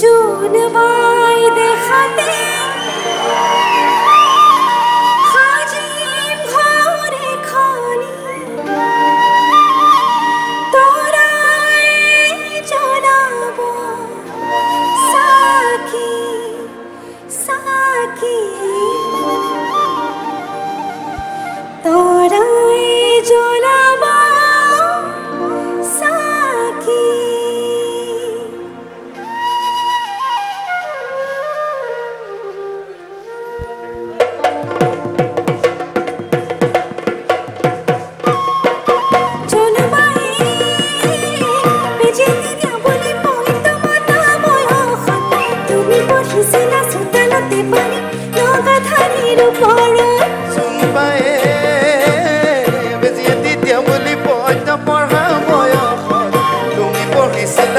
জোন বাই দেখাতে হাজিম ঘরে খানি তোরাই জানাব সাকি সাকি তোরাই জানাব সাকি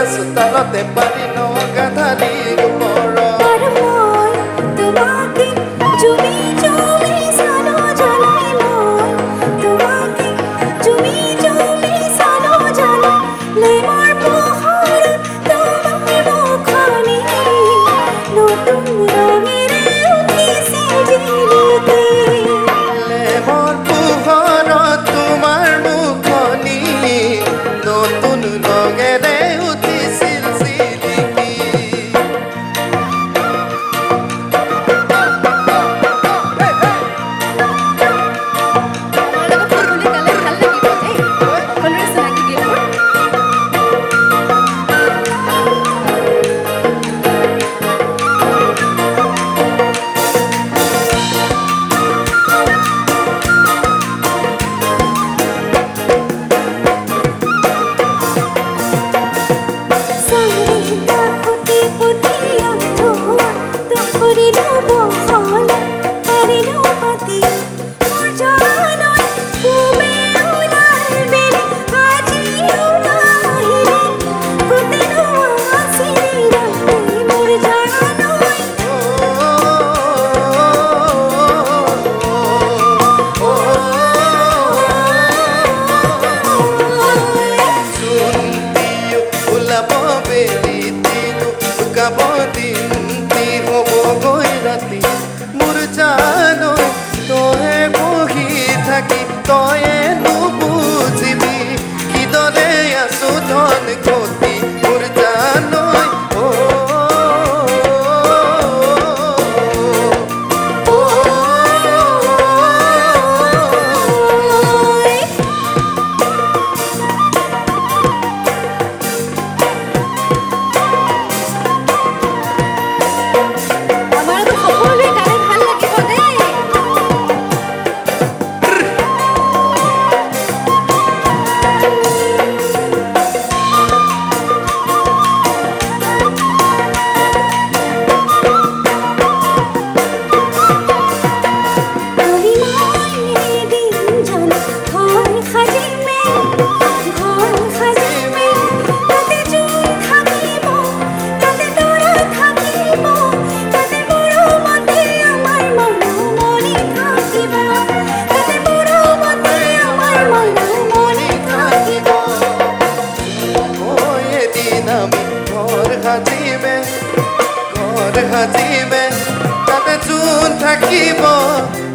Sutalate pari no gathari uporo আর মই তোমাকে জুমি জুমি সানো জানাই মই তোমাকে জুমি জুমি সানো জানাই লেমার পোহর তোমার মুখখানি নতুন রঙের উঠিছে জিলিতে লেমার পোহর তোমার মুখখানি নতুন রঙের হাজিবে তাতে জোন থাকিব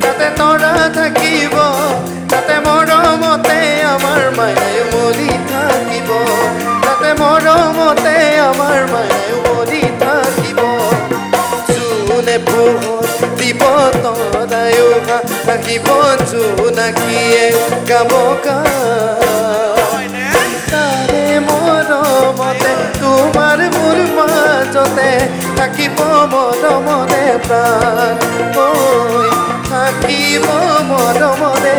তাতে তৰা থাকিব তাতে মৰমতে আমাৰ মায়াই মৰি থাকিব তাতে মৰমতে আমাৰ মায়াই মৰি থাকিব জোনে পোহৰ দিব তৰায়ো থাকিব জোনাকীয়ে গাব তাৰে মৰমতে তোমাৰ মোৰ মাজতে থাকিব মৰমৰে প্ৰাণ থাকিব মৰমৰে